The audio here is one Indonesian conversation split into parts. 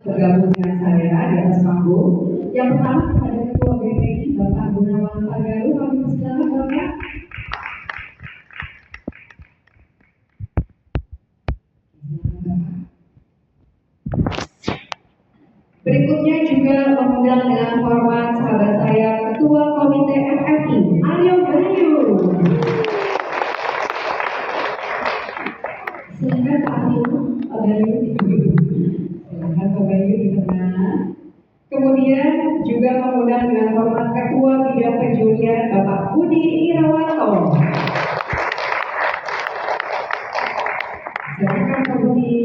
bergabung dengan saya di atas panggung. Yang pertama kepada Ketua BPI Bapak Gunawan Pagalu, kami persilakan Bapak. Berikutnya juga mengundang dengan hormat sahabat saya Ketua Komite FFI Aryo Bayu. Silakan Pak Aryo Bayu. Silakan Pak Bayu di tengah. Kemudian juga mengundang dengan hormat Ketua Bidang Penjurian Bapak Budi Irawanto. Silakan Pak Budi.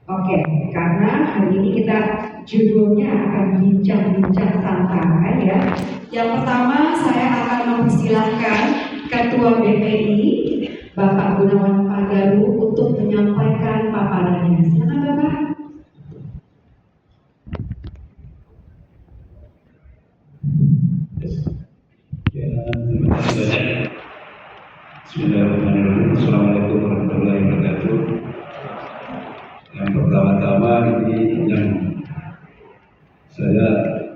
Oke, karena hari ini kita judulnya akan bincang-bincang santai ya. Yang pertama saya akan mempersilahkan Ketua BPI Bapak Gunawan Pagalu untuk menyampaikan paparannya. Silakan Bapak. Ya, terima kasih banyak. Bismillahirrahmanirrahim. Assalamualaikum warahmatullahi wabarakatuh. Yang pertama-tama ini yang saya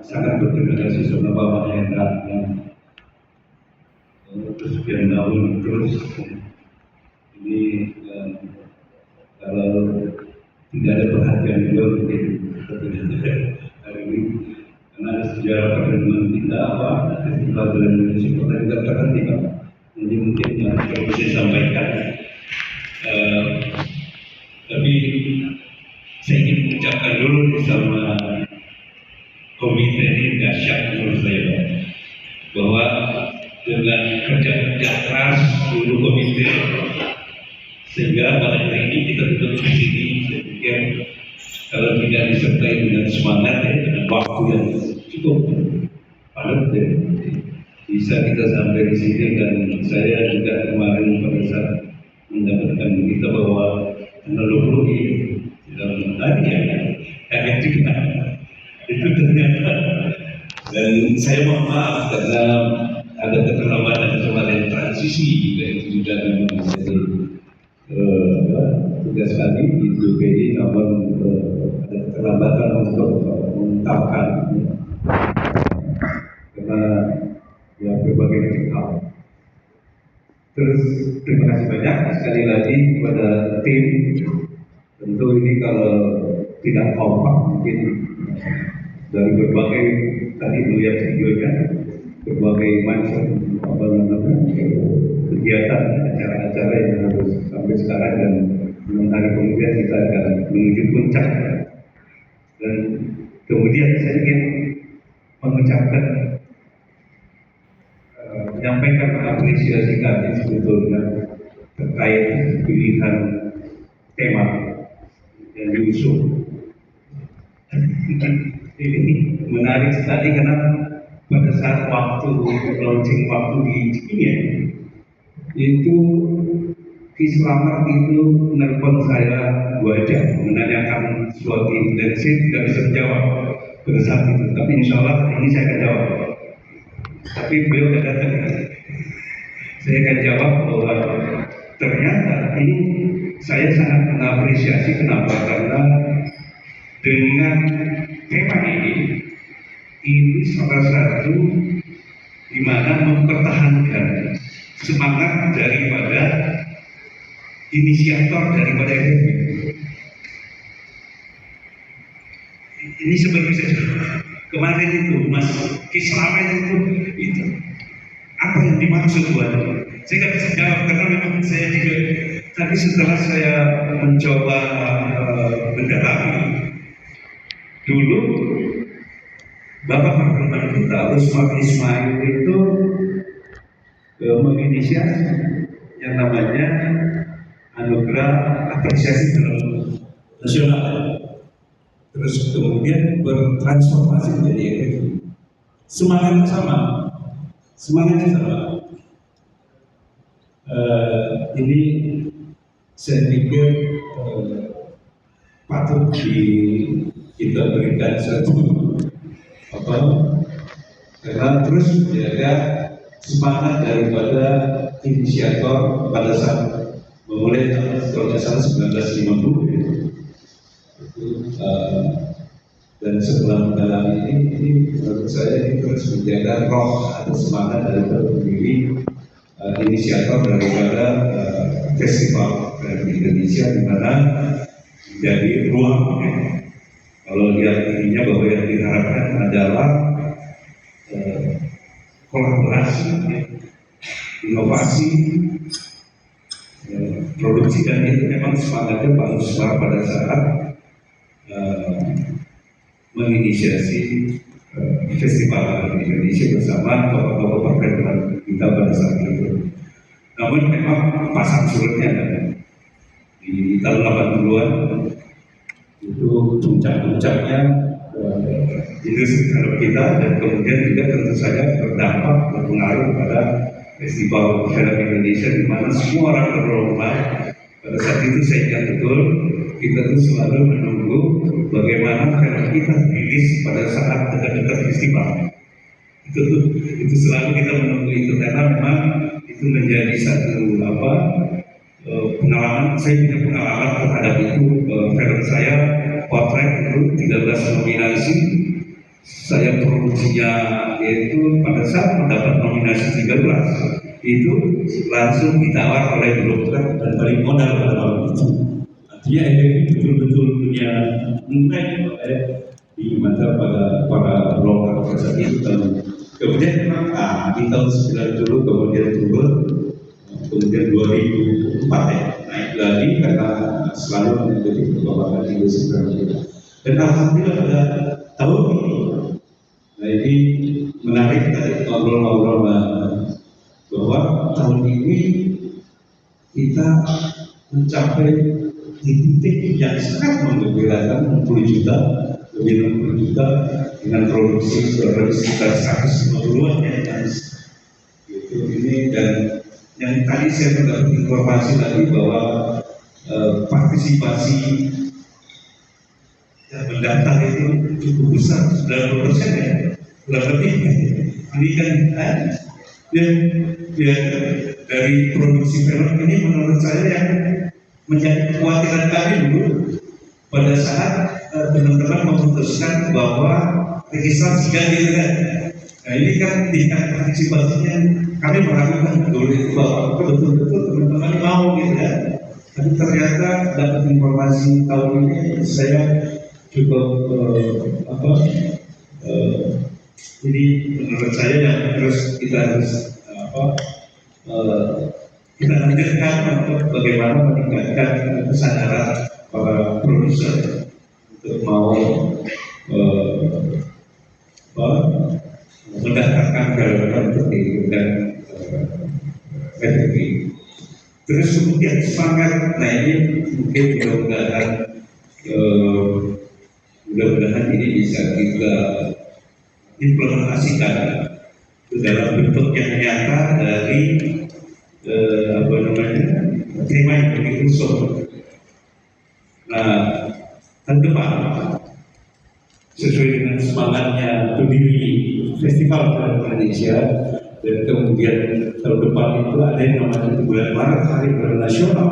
sangat berterima kasih sama Bapak Hendra yang bersekian tahun terus ini kalau tidak ada perhatian juga mungkin hari ini karena sejarah pertemuan kita apa festival film Indonesia kota juga terhenti Pak. Jadi mungkin yang saya bisa sampaikan. Tapi saya ingin mengucapkan dulu sama komite ini dahsyat menurut saya Pak, bahwa dengan kerja keras dulu komite sehingga pada hari ini kita duduk di sini. Saya pikir kalau tidak disertai dengan semangat ya, dengan waktu yang cukup padat ya, bisa kita sampai di sini. Dan saya juga kemarin pada saat mendapatkan berita bahwa tanggal 20 ini dalam hari ya, kaget juga itu ternyata. Dan saya mohon maaf karena ada keterlambatan kemarin transisi juga, itu juga memang menjadi tugas kami di BPI, namun ada keterlambatan untuk mengungkapkan karena ya berbagai hal. Terus terima kasih banyak sekali lagi kepada tim. Tentu ini kalau tidak kompak mungkin dari berbagai tadi melihat videonya, berbagai macam kegiatan acara-acara yang harus sampai sekarang, dan hari kemudian kita akan menuju puncak. Dan kemudian saya ingin mengucapkan menyampaikan apresiasi kami sebetulnya terkait pilihan tema yang diusung. Ini menarik sekali karena pada saat waktu launching waktu di Cikini itu Ki Slamet itu menelpon saya 2 jam menanyakan sesuatu dan saya tidak bisa menjawab pada saat itu. Tapi insya Allah ini saya akan jawab. Tapi beliau tidak datang. Saya akan jawab bahwa ternyata ini saya sangat mengapresiasi. Kenapa? Karena dengan tema ini salah satu di mana mempertahankan semangat daripada inisiator daripada FFI. Ini seperti saja kemarin itu Mas Ki Slamet itu apa yang dimaksud buat? Saya nggak bisa jawab karena memang saya juga tadi setelah saya mencoba mendalami dulu Bapak Pahlawan kita Usman Ismail itu menginisiasi yang namanya anugerah apresiasi film nasional. Terus kemudian bertransformasi menjadi FFI. Semangatnya sama. Ini saya pikir patut kita berikan satu karena terus menjaga semangat daripada inisiator pada saat memulai kalau tidak salah 1950 ya. Itu, dan setelah mendalami ini menurut saya ini terus menjaga roh atau semangat dari pendiri inisiator daripada festival film Indonesia, di mana menjadi ruang ya. Kalau lihat ininya bahwa yang diharapkan adalah kolaborasi, ya, inovasi, produksi, dan itu memang semangatnya Pak Nusra pada saat menginisiasi festival film Indonesia bersama tokoh-tokoh perfilman kita pada saat itu. Namun memang pasang surutnya di tahun 80-an itu puncak-puncaknya industri film kita, dan kemudian juga tentu saja berdampak berpengaruh pada festival film Indonesia, di mana semua orang berlomba. Pada saat itu saya ingat betul, kita tuh selalu menunggu bagaimana film kita rilis pada saat dekat-dekat festival. Itu selalu kita menunggu itu, karena memang itu menjadi satu pengalaman. Saya punya pengalaman terhadap itu. Film saya Potret itu 13 nominasi, saya produksinya yaitu pada saat mendapat nominasi 13 itu langsung ditawar oleh direktur dan balik modal pada malam itu. Artinya efek betul-betul punya impact di mata para blogger pada saat itu. Kemudian memang di tahun 90 kemudian turun, kemudian 2004 ya naik lagi karena selalu mengikuti perkembangan industri film kita. Dan alhamdulillah pada tahun ini, nah ini menarik tadi ngobrol-ngobrol bahwa tahun ini kita mencapai di titik yang sangat menggembirakan, 60 juta, lebih 60 juta dengan produksi kurang sekitar 150-an ya. Itu ini, dan yang tadi saya mendapat informasi tadi bahwa partisipasi yang mendaftar itu cukup besar, 90% ya, kurang lebih. Ini kan ya, dari produksi film ini menurut saya yang menjadi kekhawatiran kami dulu pada saat teman-teman memutuskan bahwa registrasi ganti kan. Nah ini kan tingkat partisipasinya kami meragukan dulu itu bahwa betul-betul teman-teman mau gitu ya. Tapi ternyata dapat informasi tahun ini saya cukup ini menurut saya yang terus kita harus kita lanjutkan untuk bagaimana meningkatkan kesadaran para produser untuk mau mendaftarkan film untuk dan efektif. Terus kemudian semangat, nah ini mungkin mudah-mudahan ini bisa kita implementasikan dalam bentuk yang nyata dari tema yang diusung. Nah, ke depan sesuai dengan semangatnya pendiri Festival Film Indonesia, dan kemudian tahun depan itu ada yang namanya di bulan Maret Hari Film Nasional.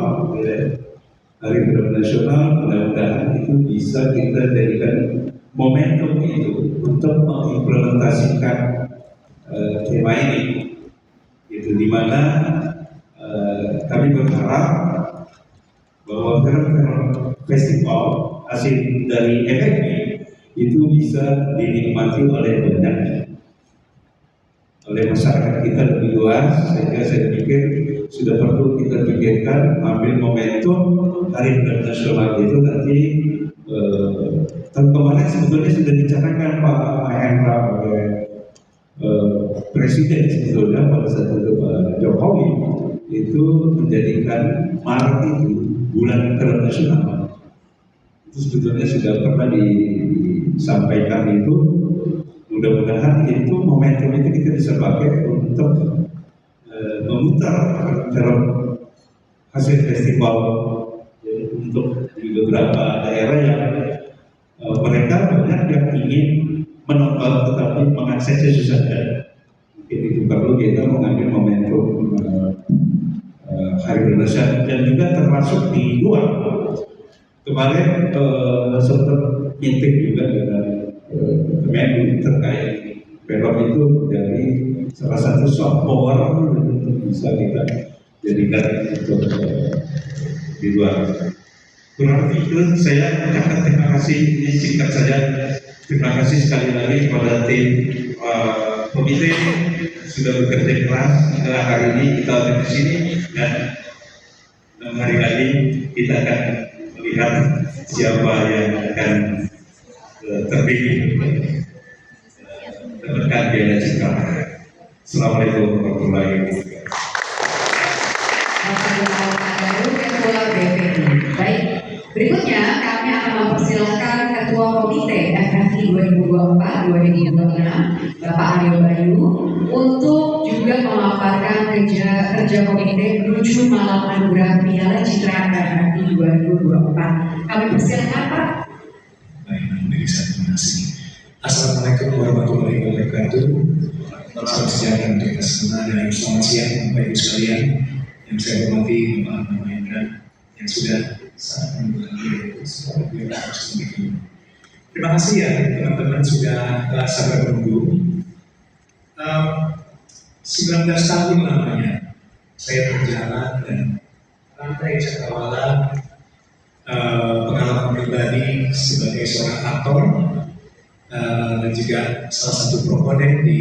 Hari Film Nasional, mudah-mudahan itu bisa kita jadikan momentum itu untuk mengimplementasikan tema ini. Itu dimana kami berharap bahwa film-film festival hasil dari efeknya itu bisa dinikmati oleh masyarakat kita lebih luas, sehingga saya pikir sudah perlu kita pikirkan ambil momentum Hari Film Nasional itu nanti. Tahun kemarin sebetulnya sudah dicanangkan Pak Hendra oleh Presiden sebetulnya pada saat itu Pak Jokowi itu menjadikan Maret itu bulan film nasional. Itu sebetulnya sudah pernah disampaikan itu. Mudah-mudahan itu momentum itu kita bisa pakai untuk memutar film hasil festival untuk di beberapa daerah yang mereka banyak yang ingin menonton tetapi mengaksesnya susah. Mungkin itu perlu kita mengambil momentum Hari Indonesia dan juga termasuk di luar. Kemarin sempat meeting juga dengan Kemenlu terkait film itu dari salah satu soft power untuk bisa kita jadikan untuk di luar. Kurang lebih itu saya ucapkan terima kasih, ini singkat saja. Terima kasih sekali lagi kepada tim komite sudah bekerja keras setelah hari ini kita ada di sini dan 6 hari lagi kita akan melihat siapa yang akan terpilih mendapatkan Piala Citra. Assalamualaikum warahmatullahi wabarakatuh. Ketua BPI. Baik, berikutnya kami akan mempersilahkan Ketua Komite FFI 2024-2026 Bapak Aryo Bayu untuk juga memaparkan kerja komite menuju malam anugerah Piala Citra FFI 2024. Kami persilahkan Pak. Baik, terima kasih. Assalamualaikum warahmatullahi wabarakatuh. Salam sejahtera untuk kita semua dan selamat siang Bapak Ibu sekalian yang saya hormati Bapak Mahendra yang sudah sangat mendukung kita. Terima kasih ya teman-teman sudah sabar menunggu. 19 tahun lamanya saya berjalan dan rantai cakrawala pengalaman pribadi sebagai seorang aktor dan juga salah satu proponen di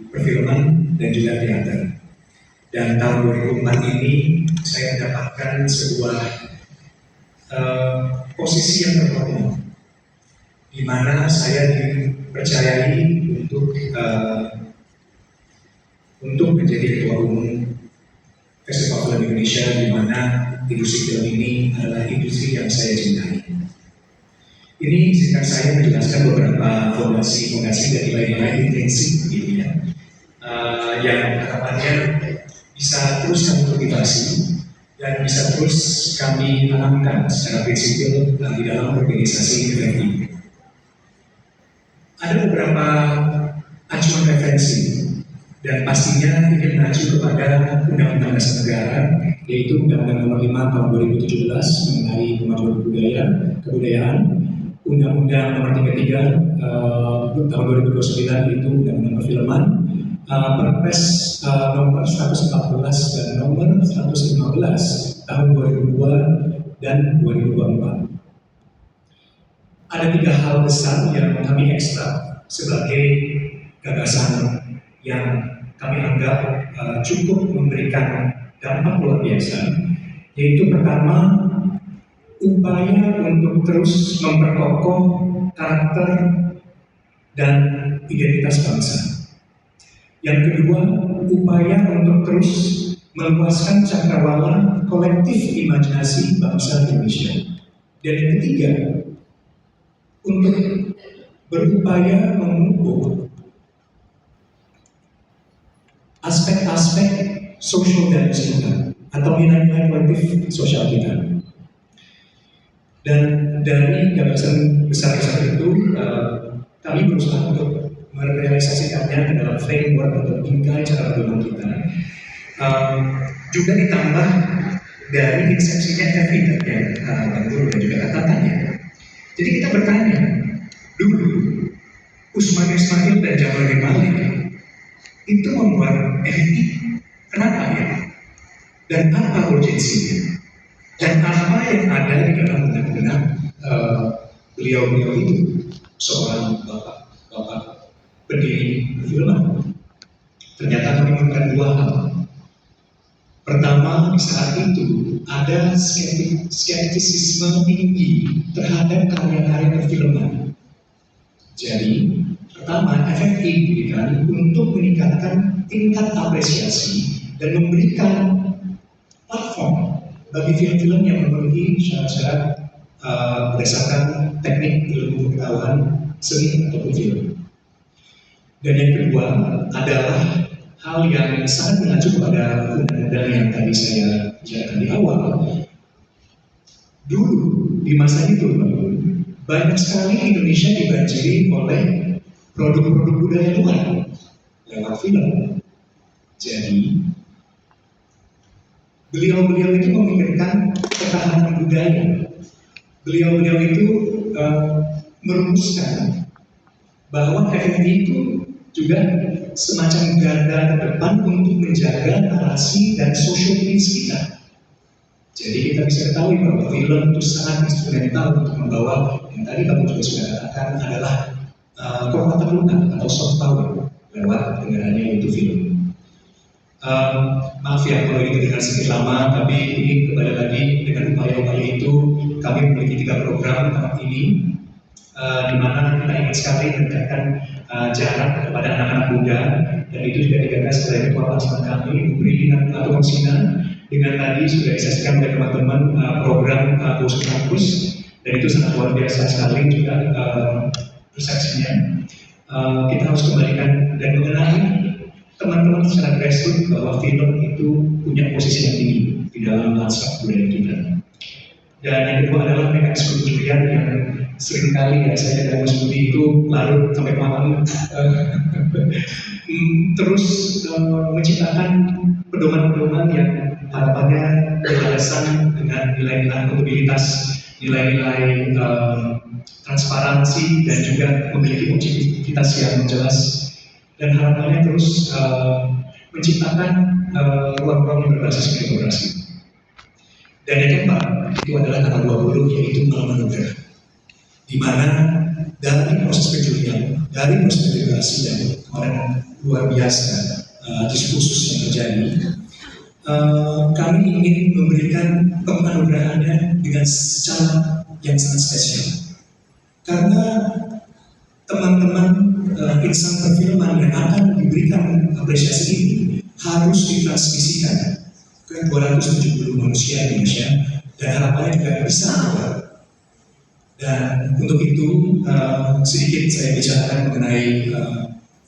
perfilman dan juga teater. Dan tahun 2004 ini saya mendapatkan sebuah posisi yang terhormat, di mana saya dipercayai untuk menjadi ketua umum Festival Film Indonesia, di mana industri film ini adalah industri yang saya cintai. Ini singkat saya menjelaskan beberapa fondasi dan nilai-nilai intensif gitu ya, yang harapannya bisa terus kami kultivasi dan bisa terus kami tanamkan secara prinsipil di dalam organisasi FFI. Ada beberapa acuan referensi dan pastinya ini mengacu kepada Undang-Undang Dasar Negara, yaitu Undang-Undang Nomor 5 Tahun 2017 mengenai kemajuan kebudayaan, Undang-Undang Nomor 33 Tahun 2029 itu Undang-Undang Perfilman, Perpres Nomor 114 dan Nomor 115 Tahun 2002 dan 2024. Ada 3 hal besar yang kami ekstrak sebagai gagasan yang kami anggap cukup memberikan dampak luar biasa, yaitu pertama, upaya untuk terus memperkokoh karakter dan identitas bangsa. Yang kedua, upaya untuk terus meluaskan cakrawala kolektif imajinasi bangsa Indonesia. Dan yang ketiga, untuk berupaya memupuk aspek-aspek social values kita atau nilai-nilai kolektif sosial kita. Dan dari gagasan besar-besar itu, kami berusaha untuk merealisasikannya ke dalam framework atau bingkai cara berpikir kita. Juga ditambah dari instruksinya FFI yang Bang Guru dan juga katakannya. Jadi kita bertanya, dulu Usman Ismail dan Jamaluddin Malik itu membuat FFI, kenapa ya? Dan apa urgensinya? Dan apa yang ada di dalam benak-benak beliau-beliau itu, seorang bapak pendiri perfilman? Ternyata menemukan 2 hal. Pertama, di saat itu ada skeptisisme tinggi terhadap karya-karya perfilman. Jadi, pertama, FFI diberikan untuk meningkatkan tingkat apresiasi dan memberikan platform bagi film-film yang memenuhi syarat-syarat berdasarkan teknik ilmu pengetahuan seni atau film. Dan yang kedua adalah hal yang sangat mengacu kepada undang-undang yang tadi saya bicarakan di awal. Dulu di masa itu, banyak sekali Indonesia dibanjiri oleh produk-produk budaya luar lewat film. Jadi beliau-beliau itu memikirkan ketahanan budaya. Beliau-beliau itu merumuskan bahwa FFI itu juga semacam garda terdepan untuk menjaga narasi dan social peace kita. Jadi kita bisa ketahui bahwa film itu sangat instrumental untuk membawa yang tadi kamu juga sudah katakan adalah kota terluka atau soft power lewat negaranya yaitu film. Maaf ya kalau ini terdengar sedikit lama, tapi ini kembali lagi dengan upaya-upaya itu kami memiliki 3 program tahun ini, di mana kita ingin sekali mendekatkan jarak kepada anak-anak muda, dan itu juga digagas oleh ketua pelaksana kami, Ibu Brina Latumsina, dengan tadi sudah disaksikan oleh teman-teman program khusus kampus, dan itu sangat luar biasa sekali juga persepsinya. Kita harus kembalikan dan mengenai teman-teman secara grassroots bahwa film itu punya posisi yang tinggi di dalam lanskap budaya kita. Dan yang kedua adalah mekanisme pencurian yang seringkali ya saya dan Mas Budi itu larut sampai malam terus menciptakan pedoman-pedoman yang harapannya beralasan dengan nilai-nilai akuntabilitas, nilai-nilai transparansi dan juga memiliki objektivitas yang jelas, dan harapannya terus menciptakan ruang-ruang yang berbasis meritokrasi. Dan yang keempat itu adalah tanggal 20 yaitu malam anugerah, di mana dari proses pencurian, dari proses meritokrasi dan kemarin luar biasa diskursus yang terjadi, kami ingin memberikan penganugerahannya dengan secara yang sangat spesial, karena teman-teman insan perfilman yang akan diberikan apresiasi ini harus ditransmisikan ke 270 manusia Indonesia, dan harapannya juga bisa keluar. Dan untuk itu sedikit saya bicarakan mengenai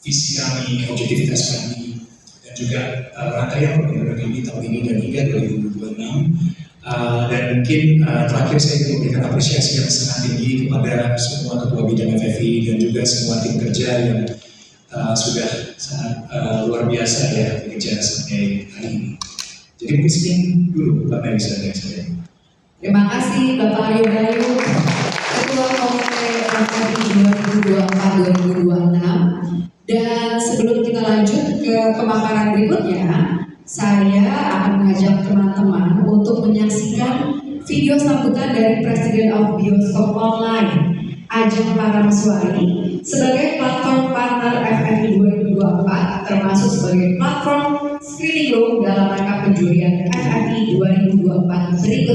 visi kami, objektivitas kami, dan juga rangkaian program ini tahun ini dan hingga 2026. Dan mungkin terakhir saya ingin memberikan apresiasi yang sangat tinggi kepada semua ketua bidang FFI dan juga semua tim kerja yang sudah sangat luar biasa ya bekerja sampai hari ini. Jadi mungkin sekian dulu Bapak yang bisa dari saya. Terima kasih Bapak Aryo Bayu, Ketua Komite FFI 2024-2026. Dan sebelum kita lanjut ke pemaparan berikutnya, saya akan mengajak teman-teman untuk menyaksikan video sambutan dari Presiden of Bioskop Online, Ajeng Parameswari, sebagai platform partner FFI 2024, termasuk sebagai platform screening room dalam rangka penjurian FFI 2024 berikut.